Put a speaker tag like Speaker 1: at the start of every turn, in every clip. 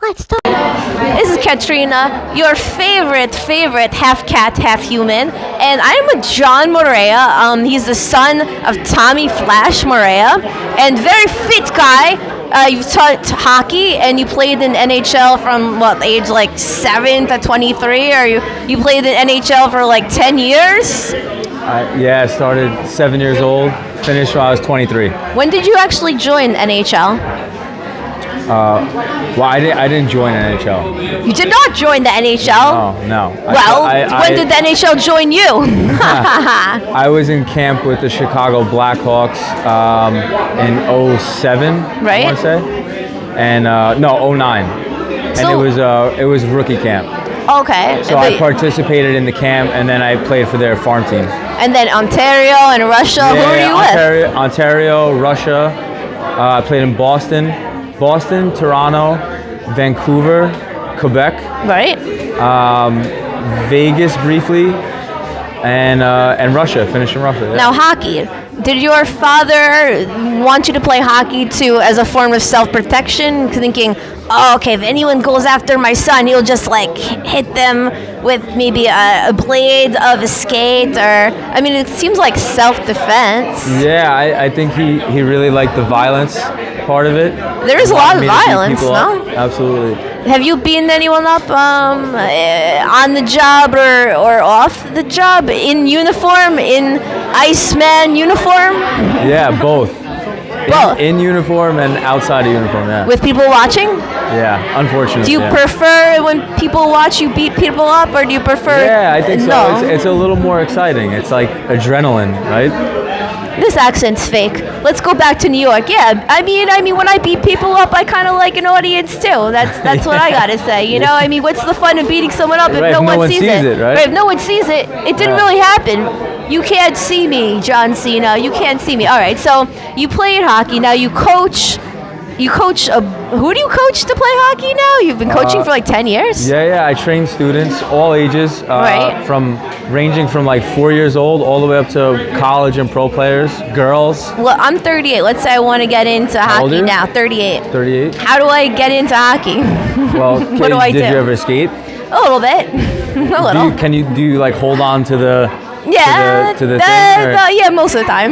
Speaker 1: Let's talk. This is Katrina, your favorite half cat, half human, and I'm with John Morea. He's the son of Tommy Flash Morea, and very fit guy. You've taught hockey, and you played in NHL from what age, like 7 to 23, or you played in NHL for like 10 years?
Speaker 2: Yeah, I started 7 years old, finished when I was 23.
Speaker 1: When did you actually join NHL?
Speaker 2: Well, I didn't join NHL.
Speaker 1: You did not join the NHL?
Speaker 2: No.
Speaker 1: Well, when did the NHL join you?
Speaker 2: I was in camp with the Chicago Blackhawks in '07,
Speaker 1: right?
Speaker 2: I want to say, and no, '09, and it was rookie camp.
Speaker 1: Okay.
Speaker 2: So I participated in the camp, and then I played for their farm team.
Speaker 1: And then Ontario and Russia.
Speaker 2: Yeah,
Speaker 1: who were you with?
Speaker 2: Ontario, Russia. I played in Boston, Toronto, Vancouver, Quebec.
Speaker 1: Right.
Speaker 2: Vegas briefly, and Russia. Finished in Russia. Yeah.
Speaker 1: Now hockey. Did your father want you to play hockey too as a form of self-protection, thinking, oh, okay, if anyone goes after my son, he'll just like hit them with maybe a blade of a skate, or I mean, it seems like self-defense.
Speaker 2: Yeah, I think he really liked the violence part of it.
Speaker 1: There is a lot of violence, no?
Speaker 2: Absolutely.
Speaker 1: Have you beaten anyone up on the job or off the job, in uniform, in Iceman uniform?
Speaker 2: Yeah, both.
Speaker 1: Both.
Speaker 2: In uniform and outside of uniform, yeah.
Speaker 1: With people watching?
Speaker 2: Yeah, unfortunately.
Speaker 1: Do you prefer when people watch you beat people up, or do you prefer?
Speaker 2: Yeah, I think so.
Speaker 1: No.
Speaker 2: It's a little more exciting. It's like adrenaline, right?
Speaker 1: This accent's fake. Let's go back to New York. Yeah, I mean, when I beat people up, I kind of like an audience too. That's what I gotta say. You know, I mean, what's the fun of beating someone up if no one sees it?
Speaker 2: Right?
Speaker 1: If no one sees it, it didn't really happen. You can't see me, John Cena. You can't see me. All right, so you played hockey. Now you coach. You coach. Who do you coach to play hockey now? You've been coaching for like 10 years.
Speaker 2: Yeah. I train students, all ages,
Speaker 1: right.
Speaker 2: Ranging from like 4 years old all the way up to college and pro players, girls.
Speaker 1: Well, I'm 38. Let's say I want to get into hockey now. 38.
Speaker 2: 38.
Speaker 1: How do I get into hockey?
Speaker 2: Well,
Speaker 1: what do I do?
Speaker 2: Did you ever skate?
Speaker 1: A little bit. A little.
Speaker 2: Do you like hold on to the thing?
Speaker 1: Yeah, most of the time.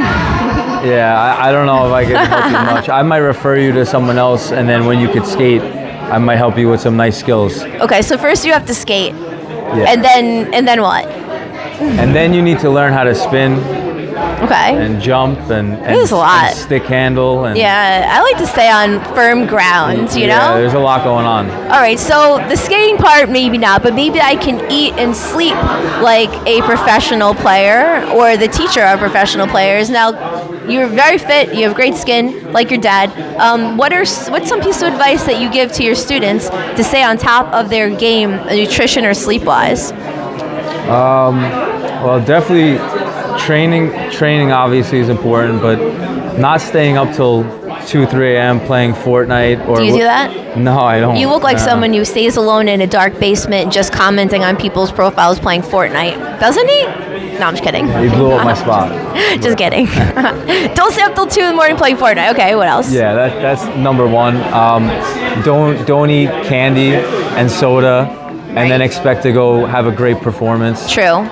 Speaker 2: Yeah, I don't know if I can help you much. I might refer you to someone else, and then when you could skate, I might help you with some nice skills.
Speaker 1: Okay, so first you have to skate.
Speaker 2: Yeah.
Speaker 1: And then what?
Speaker 2: And then you need to learn how to spin.
Speaker 1: Okay.
Speaker 2: And jump and
Speaker 1: There's a lot.
Speaker 2: And stick handle. And
Speaker 1: yeah, I like to stay on firm ground, you know?
Speaker 2: Yeah, there's a lot going on.
Speaker 1: All right, so the skating part, maybe not, but maybe I can eat and sleep like a professional player or the teacher of professional players. Now, you're very fit, you have great skin, like your dad. What's some piece of advice that you give to your students to stay on top of their game, nutrition or sleep-wise?
Speaker 2: Well, definitely training obviously is important, but not staying up till 2, 3 a.m. playing Fortnite.
Speaker 1: Do you do that?
Speaker 2: No, I don't.
Speaker 1: You look like someone who stays alone in a dark basement just commenting on people's profiles playing Fortnite. Doesn't he? No, I'm just kidding.
Speaker 2: You blew up my spot.
Speaker 1: Just kidding. Don't stay up till 2 in the morning playing Fortnite. Okay, what else?
Speaker 2: Yeah, that's number one. Don't eat candy and soda and then expect to go have a great performance.
Speaker 1: True.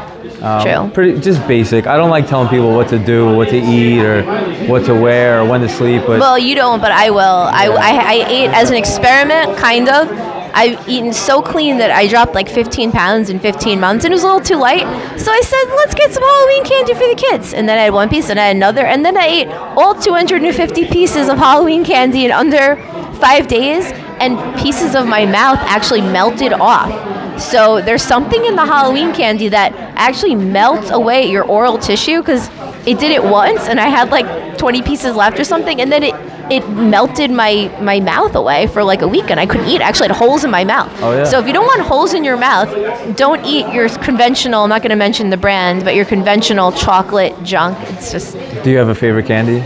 Speaker 1: True.
Speaker 2: Pretty just basic. I don't like telling people what to do, what to eat, or what to wear, or when to sleep. But
Speaker 1: well, you don't, but I will. I ate as an experiment, kind of. I've eaten so clean that I dropped like 15 pounds in 15 months, and it was a little too light. So I said, let's get some Halloween candy for the kids. And then I had one piece, and I had another, and then I ate all 250 pieces of Halloween candy in under 5 days, and pieces of my mouth actually melted off. So there's something in the Halloween candy that actually melts away your oral tissue, because it did it once, and I had like 20 pieces left or something, and then it melted my mouth away for like a week, and I couldn't eat. I actually had holes in my mouth.
Speaker 2: Oh, yeah.
Speaker 1: So if you don't want holes in your mouth, don't eat your conventional, I'm not going to mention the brand, but your conventional chocolate junk. It's just...
Speaker 2: Do you have a favorite candy?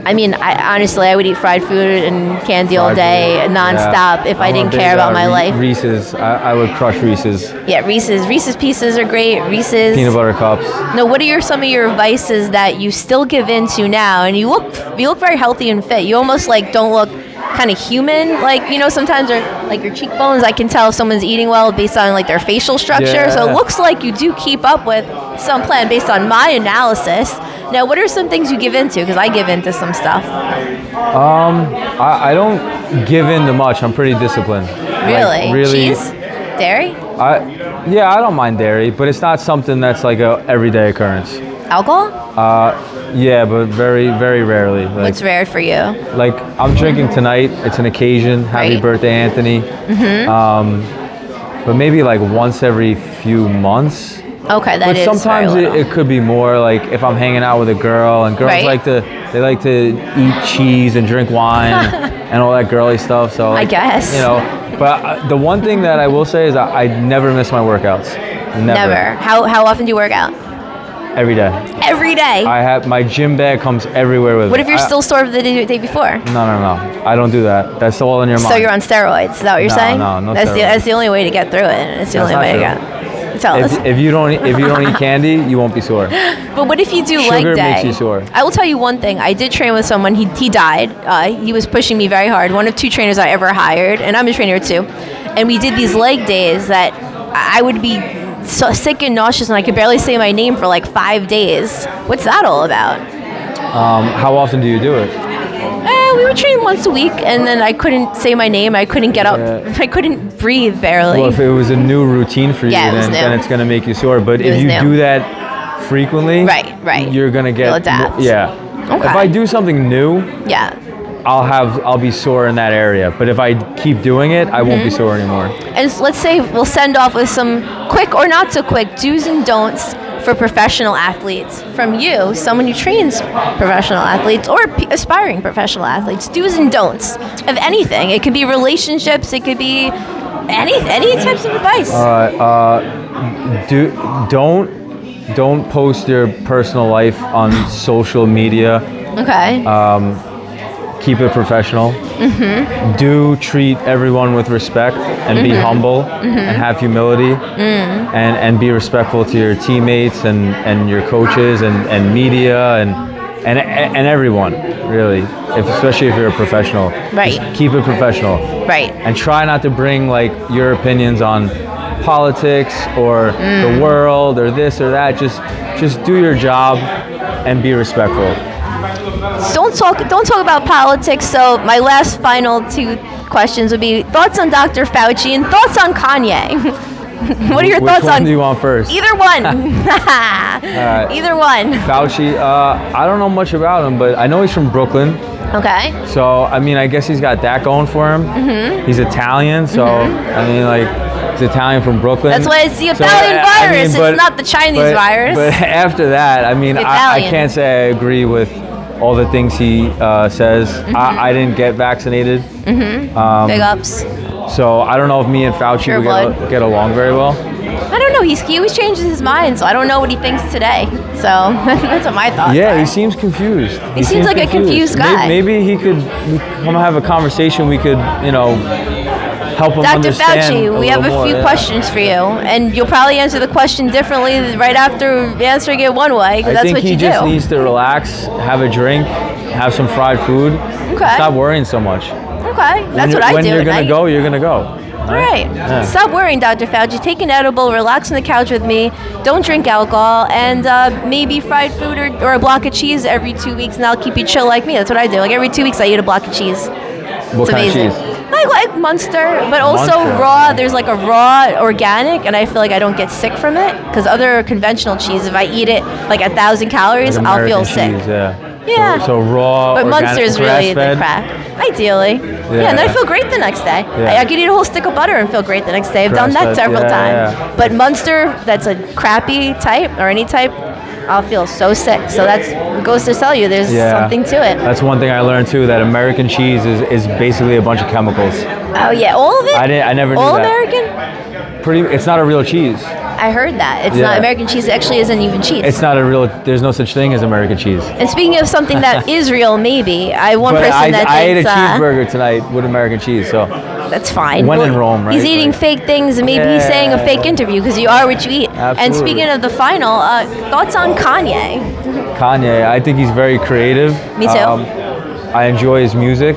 Speaker 1: I mean, honestly, I would eat fried food and candy all day, nonstop, if I didn't care about my life.
Speaker 2: Reese's. I would crush Reese's.
Speaker 1: Yeah, Reese's. Reese's Pieces are great. Reese's.
Speaker 2: Peanut butter cups.
Speaker 1: No, what are some of your vices that you still give into now? And you look very healthy and fit. You almost like don't look kind of human. Like, you know, sometimes like your cheekbones, I can tell if someone's eating well based on like their facial structure.
Speaker 2: Yeah.
Speaker 1: So it looks like you do keep up with some plan based on my analysis. Now, what are some things you give into? Because I give into some stuff.
Speaker 2: I don't give in to much. I'm pretty disciplined.
Speaker 1: Really?
Speaker 2: Like, really.
Speaker 1: Cheese? Dairy?
Speaker 2: I don't mind dairy, but it's not something that's like a everyday occurrance.
Speaker 1: Alcohol?
Speaker 2: Yeah, but very, very rarely. Like,
Speaker 1: What's rare for you?
Speaker 2: like I'm drinking tonight. It's an occasion. Happy
Speaker 1: Right.
Speaker 2: birthday, Anthony. But maybe like once every few months.
Speaker 1: Okay, that
Speaker 2: But
Speaker 1: is
Speaker 2: sometimes
Speaker 1: very little.
Speaker 2: it could be more like if I'm hanging out with a girl, and girls
Speaker 1: Right.
Speaker 2: like to eat cheese and drink wine and all that girly stuff. So like,
Speaker 1: guess.
Speaker 2: you know. But the one thing that I will say is I never miss my workouts.
Speaker 1: Never. How often do you work out?
Speaker 2: Every day.
Speaker 1: Every day.
Speaker 2: I have my gym bag comes everywhere with me.
Speaker 1: What if you're still sore the day before?
Speaker 2: No. I don't do that. That's all in your mind.
Speaker 1: So you're on steroids. Is that what you're saying?
Speaker 2: No
Speaker 1: That's
Speaker 2: steroids.
Speaker 1: the only way to get through it. It's the
Speaker 2: That's
Speaker 1: only
Speaker 2: not
Speaker 1: way to
Speaker 2: true.
Speaker 1: get. Tell us.
Speaker 2: If you don't eat candy, you won't be sore.
Speaker 1: But what if you do leg
Speaker 2: Sugar
Speaker 1: day?
Speaker 2: makes you sore.
Speaker 1: I will tell you one thing. I did train with someone. He died. He was pushing me very hard. One of 2 trainers I ever hired, and I'm a trainer too. And we did these leg days that I would be so sick and nauseous, and I could barely say my name for like 5 days. What's that all about?
Speaker 2: How often do you do it?
Speaker 1: We would train once a week, and then I couldn't say my name. I couldn't get up.
Speaker 2: Yeah.
Speaker 1: I couldn't breathe barely.
Speaker 2: Well, if it was a new routine for you,
Speaker 1: Yeah, it was
Speaker 2: then
Speaker 1: new.
Speaker 2: it's going to make you sore. But
Speaker 1: It
Speaker 2: if
Speaker 1: was
Speaker 2: you
Speaker 1: new.
Speaker 2: do that frequently,
Speaker 1: Right.
Speaker 2: you're going to get
Speaker 1: You'll adapt.
Speaker 2: Yeah.
Speaker 1: Okay.
Speaker 2: If I do something new,
Speaker 1: Yeah.
Speaker 2: I'll be sore in that area. But if I keep doing it, I won't be sore anymore.
Speaker 1: And let's say we'll send off with some quick or not so quick do's and don'ts for professional athletes from you, someone who trains professional athletes or aspiring professional athletes. Do's and don'ts of anything. It could be relationships. It could be any types of advice.
Speaker 2: Don't post your personal life on social media.
Speaker 1: Okay.
Speaker 2: Keep it professional. Do treat everyone with respect and be humble and have humility and be respectful to your teammates and your coaches and media and everyone, really. Especially if you're a professional.
Speaker 1: Right.
Speaker 2: Just keep it professional.
Speaker 1: Right.
Speaker 2: And try not to bring like your opinions on politics or the world or this or that. Just do your job and be respectful.
Speaker 1: Don't talk about politics. So my last final 2 questions would be thoughts on Dr. Fauci and thoughts on Kanye. What are your thoughts
Speaker 2: Which one
Speaker 1: on
Speaker 2: do you want first?
Speaker 1: either one? Either one.
Speaker 2: Fauci, I don't know much about him, but I know he's from Brooklyn.
Speaker 1: Okay.
Speaker 2: So, I mean, I guess he's got that going for him. He's Italian, so, I mean, like, he's Italian from Brooklyn.
Speaker 1: That's why it's the
Speaker 2: So,
Speaker 1: Italian
Speaker 2: I mean,
Speaker 1: virus.
Speaker 2: but-
Speaker 1: It's not the Chinese virus.
Speaker 2: But after that, I mean,
Speaker 1: It's
Speaker 2: I
Speaker 1: Italian.
Speaker 2: can't say I agree with all the things he says. I didn't get vaccinated.
Speaker 1: Big ups.
Speaker 2: So I don't know if me and Fauci
Speaker 1: Pure
Speaker 2: would
Speaker 1: blood.
Speaker 2: get along very well.
Speaker 1: I don't know. He always changes his mind, so I don't know what he thinks today. So that's what my thoughts
Speaker 2: Yeah,
Speaker 1: are.
Speaker 2: he seems confused.
Speaker 1: He seems like a confused guy.
Speaker 2: Maybe he could come have a conversation. We could, help him
Speaker 1: Dr.
Speaker 2: understand
Speaker 1: Fauci, we have a
Speaker 2: more,
Speaker 1: few
Speaker 2: yeah.
Speaker 1: questions for you, and you'll probably answer the question differently right after answering it one way, because
Speaker 2: I
Speaker 1: that's
Speaker 2: think
Speaker 1: what
Speaker 2: he
Speaker 1: you
Speaker 2: just
Speaker 1: do.
Speaker 2: needs to relax, have a drink, have some fried food.
Speaker 1: Okay.
Speaker 2: Stop worrying so much.
Speaker 1: Okay, that's what I do.
Speaker 2: When you're
Speaker 1: at
Speaker 2: gonna
Speaker 1: night.
Speaker 2: go, you're gonna go.
Speaker 1: All right.
Speaker 2: Yeah.
Speaker 1: Stop worrying, Dr. Fauci. Take an edible, relax on the couch with me. Don't drink alcohol, and maybe fried food or a block of cheese every 2 weeks, and that'll keep you chill like me. That's what I do. Like every 2 weeks, I eat a block of cheese.
Speaker 2: What
Speaker 1: It's
Speaker 2: kind
Speaker 1: amazing.
Speaker 2: of cheese?
Speaker 1: I like Munster, but also
Speaker 2: Munster.
Speaker 1: raw. There's like a raw organic, and I feel like I don't get sick from it. Because other conventional cheese, if I eat it like 1,000 calories,
Speaker 2: Like
Speaker 1: I'll feel
Speaker 2: American
Speaker 1: sick.
Speaker 2: cheese, yeah.
Speaker 1: Yeah.
Speaker 2: So raw,
Speaker 1: But
Speaker 2: organic,
Speaker 1: Munster is really the
Speaker 2: grass-fed.
Speaker 1: crack. Ideally. Yeah, and then I feel great the next day.
Speaker 2: Yeah.
Speaker 1: I could eat a whole stick of butter and feel great the next day. I've done that
Speaker 2: Grass-fed,
Speaker 1: several
Speaker 2: yeah,
Speaker 1: times.
Speaker 2: yeah.
Speaker 1: But Munster, that's a crappy type or any type, I'll feel so sick. So that's goes to tell you there's something to it.
Speaker 2: That's one thing I learned too. That American cheese is basically a bunch of chemicals.
Speaker 1: Oh yeah, all of it?
Speaker 2: I never knew
Speaker 1: all
Speaker 2: that.
Speaker 1: American?
Speaker 2: It's not a real cheese.
Speaker 1: I heard that. It's
Speaker 2: Yeah.
Speaker 1: not American cheese. It actually isn't even cheese.
Speaker 2: It's not a real. There's no such thing as American cheese.
Speaker 1: And speaking of something that is real, maybe I one
Speaker 2: But
Speaker 1: person that
Speaker 2: I ate a
Speaker 1: thinks
Speaker 2: cheeseburger tonight with American cheese, so
Speaker 1: that's fine.
Speaker 2: When in Rome, right?
Speaker 1: He's eating
Speaker 2: Like-
Speaker 1: fake things, and maybe he's saying a fake interview because you are what you eat. And
Speaker 2: Absolutely.
Speaker 1: speaking of the final, thoughts on Kanye?
Speaker 2: Kanye, I think he's very creative.
Speaker 1: Me too.
Speaker 2: I enjoy his music.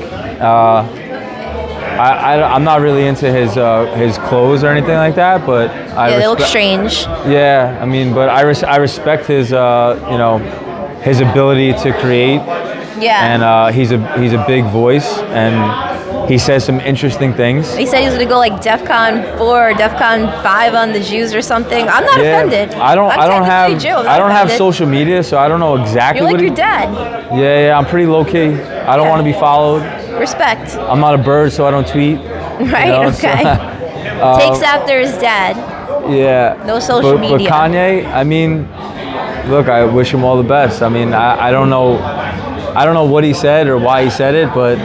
Speaker 2: I'm not really into his clothes or anything like that, but
Speaker 1: They look strange.
Speaker 2: Yeah, I mean, but I respect his his ability to create.
Speaker 1: Yeah.
Speaker 2: And he's a big voice, and he says some interesting things.
Speaker 1: He said he was gonna go like DEFCON 4 or DEFCON 5 on the Jews or something. I'm not offended.
Speaker 2: I don't have social media, so I don't know exactly.
Speaker 1: You're like your dad.
Speaker 2: Yeah, I'm pretty low key. I don't want to be followed.
Speaker 1: Respect.
Speaker 2: I'm not a bird, so I don't tweet.
Speaker 1: Right. Okay. Takes after his dad.
Speaker 2: Yeah.
Speaker 1: No social media.
Speaker 2: But Kanye, I mean, look, I wish him all the best. I mean, I don't know what he said or why he said it, but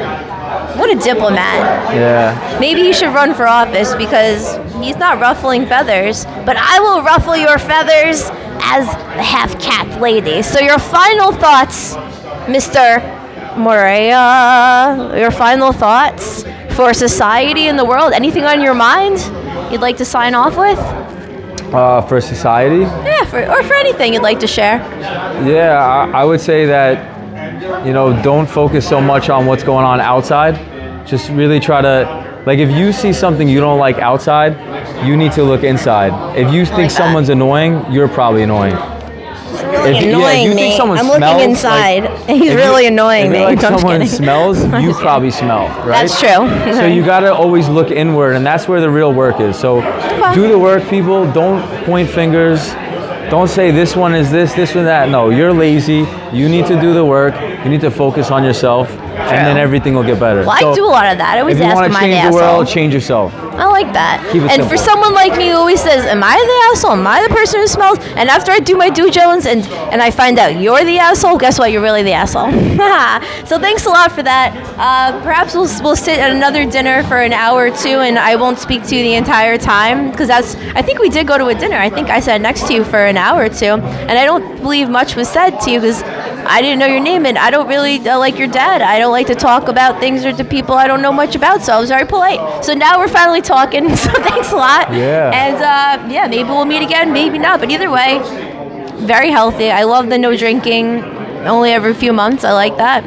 Speaker 1: what a diplomat.
Speaker 2: Yeah.
Speaker 1: Maybe he should run for office because he's not ruffling feathers, but I will ruffle your feathers as the half-cat lady. So your final thoughts, Mr. Morea, your final thoughts for society and the world? Anything on your mind you'd like to sign off with?
Speaker 2: For society?
Speaker 1: Yeah, for anything you'd like to share.
Speaker 2: Yeah, I would say that, don't focus so much on what's going on outside. Just really try to, like, if you see something you don't like outside, you need to look inside. If you think someone's annoying, you're probably annoying.
Speaker 1: Annoying me. I'm looking inside. He's really annoying me.
Speaker 2: If someone smells, you probably smell, right?
Speaker 1: That's true.
Speaker 2: So you got to always look inward, and that's where the real work is. So do the work, people. Don't point fingers. Don't say this one is this one that. No, you're lazy. You need to do the work. You need to focus on yourself, and then everything will get better.
Speaker 1: Well, I do a lot of that. I always ask, am I the asshole? If you want to change the world, change yourself.
Speaker 2: I
Speaker 1: like that.
Speaker 2: Keep it
Speaker 1: and
Speaker 2: simple.
Speaker 1: For someone like me who always says, am I the asshole? Am I the person who smells? And after I do my due diligence and I find out you're the asshole, guess what? You're really the asshole. So thanks a lot for that. Perhaps we'll sit at another dinner for an hour or two, and I won't speak to you the entire time, because I think we did go to a dinner. I think I sat next to you for an hour or two, and I don't believe much was said to you because I didn't know your name, and I don't really like your dad. I don't like to talk about things or to people I don't know much about, so I was very polite. So now we're finally talking, so thanks a lot.
Speaker 2: Yeah.
Speaker 1: And maybe we'll meet again, maybe not, but either way, very healthy. I love the no drinking, only every few months. I like that.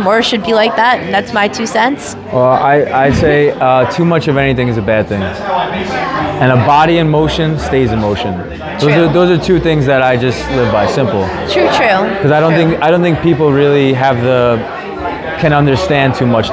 Speaker 1: More should be like that, and that's my 2 cents.
Speaker 2: Well, I'd say too much of anything is a bad thing. And a body in motion stays in motion. Those are 2 things that I just live by. Simple.
Speaker 1: True.
Speaker 2: Because I don't think people really can understand too much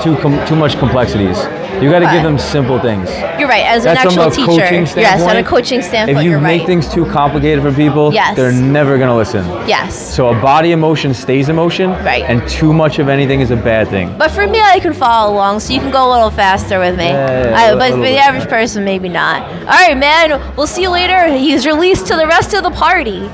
Speaker 2: complexities. You got to give them simple things.
Speaker 1: You're right. As an actual teacher, yes, on a coaching standpoint,
Speaker 2: if you
Speaker 1: you're
Speaker 2: make things too complicated for people, they're never gonna listen.
Speaker 1: Yes.
Speaker 2: So a body in motion stays in motion,
Speaker 1: right?
Speaker 2: And too much of anything is a bad thing.
Speaker 1: But for me, I can follow along, so you can go a little faster with me. But for the average person, maybe not. All right, man. We'll see you later. He's released to the rest of the party.